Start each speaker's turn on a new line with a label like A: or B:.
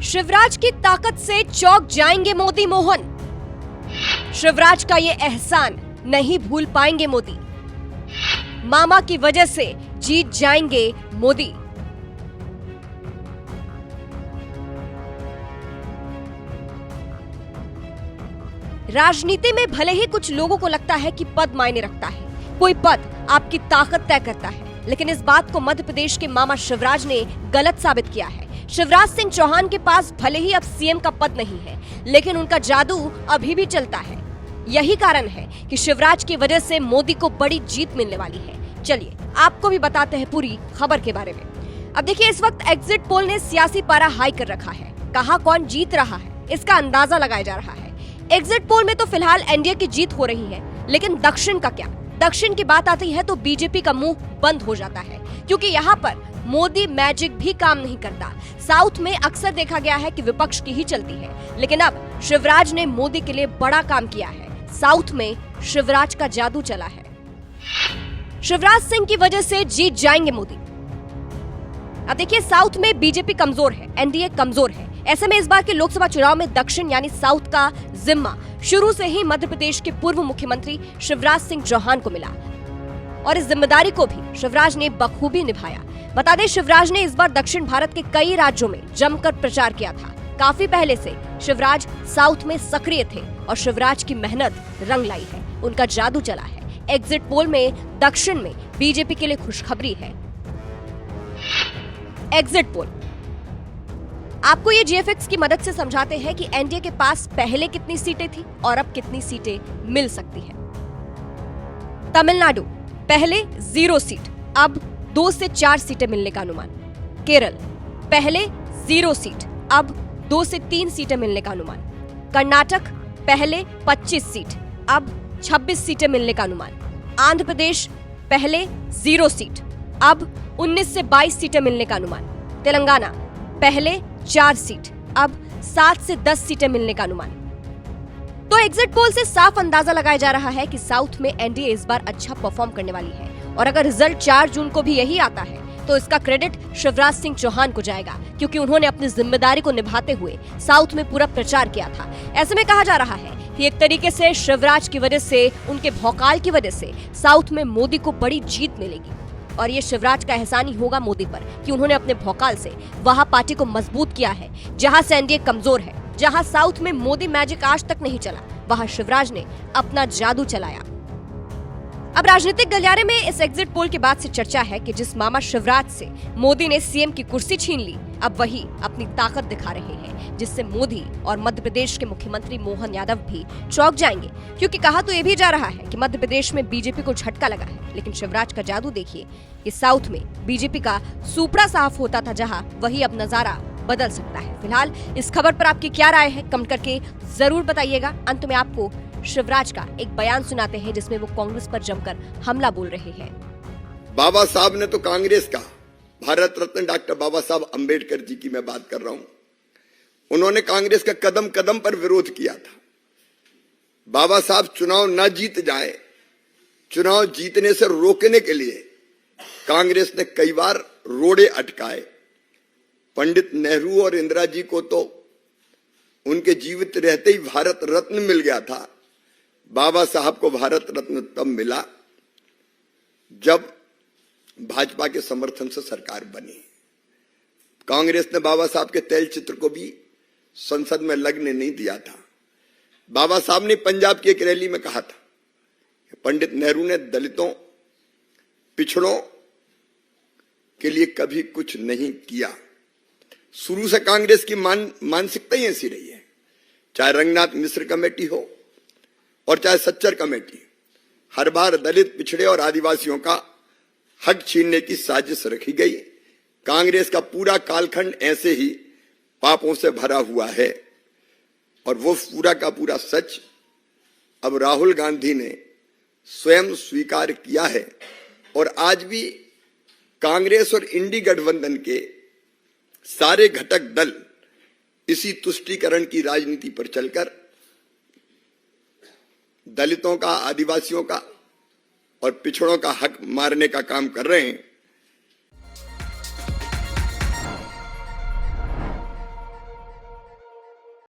A: शिवराज की ताकत से चौंक जाएंगे मोदी मोहन। शिवराज का ये एहसान नहीं भूल पाएंगे मोदी। मामा की वजह से जीत जाएंगे मोदी। राजनीति में भले ही कुछ लोगों को लगता है कि पद मायने रखता है, कोई पद आपकी ताकत तय करता है, लेकिन इस बात को मध्य प्रदेश के मामा शिवराज ने गलत साबित किया है। शिवराज सिंह चौहान के पास भले ही अब सीएम का पद नहीं है, लेकिन उनका जादू अभी भी चलता है। यही कारण है कि शिवराज की वजह से मोदी को बड़ी जीत मिलने वाली है। चलिए आपको भी बताते हैं पूरी खबर के बारे में। अब देखिए, इस वक्त एग्जिट पोल ने सियासी पारा हाई कर रखा है। कहां कौन जीत रहा है इसका अंदाजा लगाया जा रहा है। एग्जिट पोल में तो फिलहाल एनडीए की जीत हो रही है, लेकिन दक्षिण का क्या? दक्षिण की बात आती है तो बीजेपी का मुंह बंद हो जाता है, क्योंकि यहाँ पर मोदी मैजिक भी काम नहीं करता। साउथ में अक्सर देखा गया है कि विपक्ष की ही चलती है, लेकिन अब शिवराज ने मोदी के लिए बड़ा काम किया है। साउथ में शिवराज का जादू चला है। शिवराज सिंह की वजह से जीत जाएंगे मोदी। अब देखिए, साउथ में बीजेपी कमजोर है, एनडीए कमजोर है। ऐसे में इस बार के लोकसभा चुनाव में दक्षिण यानी साउथ का जिम्मा शुरू से ही मध्य प्रदेश के पूर्व मुख्यमंत्री शिवराज सिंह चौहान को मिला, और इस जिम्मेदारी को भी शिवराज ने बखूबी निभाया। बता दें, शिवराज ने इस बार दक्षिण भारत के कई राज्यों में जमकर प्रचार किया था। काफी पहले से शिवराज साउथ में सक्रिय थे और शिवराज की मेहनत रंग लाई है, उनका जादू चला है। एग्जिट पोल में दक्षिण में बीजेपी के लिए खुशखबरी है। एग्जिट पोल आपको ये जीएफएक्स की मदद से समझाते हैं कि एनडीए के पास पहले कितनी सीटें थी और अब कितनी सीटें मिल सकती हैं। तमिलनाडु पहले 0 सीट, अब 2 से 4 सीटें मिलने का अनुमान। केरल पहले 0 सीट, अब 2 से 3 सीटें मिलने का अनुमान। कर्नाटक पहले 25 सीट, अब 26 सीटें मिलने का अनुमान। आंध्र प्रदेश पहले 0 सीट, अब 19 से 22 सीटें मिलने का अनुमान। तेलंगाना पहले 4 सीट, अब 7 से 10 सीटें मिलने का अनुमान। तो एग्जिट पोल से साफ अंदाजा लगाया जा रहा है कि साउथ में एनडीए इस बार अच्छा परफॉर्म करने वाली है, और अगर रिजल्ट 4 जून को भी यही आता है तो इसका क्रेडिट शिवराज सिंह चौहान को जाएगा, क्योंकि उन्होंने अपनी जिम्मेदारी को निभाते हुए साउथ में पूरा प्रचार किया था। ऐसे में कहा जा रहा है कि एक तरीके से शिवराज की वजह से, उनके भौकाल की वजह से साउथ में मोदी को बड़ी जीत मिलेगी, और ये शिवराज का एहसान ही होगा मोदी पर कि उन्होंने अपने भौकाल से वहां पार्टी को मजबूत किया है। जहां से एनडीए कमजोर है, जहां साउथ में मोदी मैजिक आज तक नहीं चला, वहां शिवराज ने अपना जादू चलाया। अब राजनीतिक गलियारे में इस एग्जिट पोल के बाद से चर्चा है कि जिस मामा शिवराज से मोदी ने सीएम की कुर्सी छीन ली, अब वही अपनी ताकत दिखा रहे हैं, जिससे मोदी और मध्य प्रदेश के मुख्यमंत्री मोहन यादव भी चौंक जाएंगे। क्योंकि कहा तो ये भी जा रहा है कि मध्य प्रदेश में बीजेपी को झटका लगा है, लेकिन शिवराज का जादू देखिए कि साउथ में बीजेपी का सुपड़ा साफ होता था, जहां वही अब नजारा बदल सकता है। फिलहाल इस खबर पर आपकी क्या राय है, कमेंट करके जरूर बताइएगा। अंत में आपको शिवराज का एक बयान सुनाते हैं, जिसमें वो कांग्रेस पर जमकर हमला बोल रहे हैं।
B: बाबा साहब ने तो कांग्रेस का, भारत रत्न डॉक्टर बाबा साहब अंबेडकर जी की मैं बात कर रहा हूं, उन्होंने कांग्रेस का कदम कदम पर विरोध किया था। बाबा साहब चुनाव न जीत जाए, चुनाव जीतने से रोकने के लिए कांग्रेस ने कई बार रोड़े अटकाए। पंडित नेहरू और इंदिरा जी को तो उनके जीवित रहते ही भारत रत्न मिल गया था। बाबा साहब को भारत रत्न तब मिला जब भाजपा के समर्थन से सरकार बनी। कांग्रेस ने बाबा साहब के तैल चित्र को भी संसद में लगने नहीं दिया था। बाबा साहब ने पंजाब की एक रैली में कहा था कि पंडित नेहरू ने दलितों, पिछड़ों के लिए कभी कुछ नहीं किया। शुरू से कांग्रेस की मानसिकता ही ऐसी रही है, चाहे रंगनाथ मिश्र कमेटी हो और चाहे सच्चर कमेटी, हर बार दलित, पिछड़े और आदिवासियों का हक छीनने की साजिश रखी गई। कांग्रेस का पूरा कालखंड ऐसे ही पापों से भरा हुआ है, और वो पूरा का पूरा सच अब राहुल गांधी ने स्वयं स्वीकार किया है। और आज भी कांग्रेस और इंडी गठबंधन के सारे घटक दल इसी तुष्टीकरण की राजनीति पर चलकर दलितों का, आदिवासियों का और पिछड़ों का हक मारने का काम कर रहे हैं।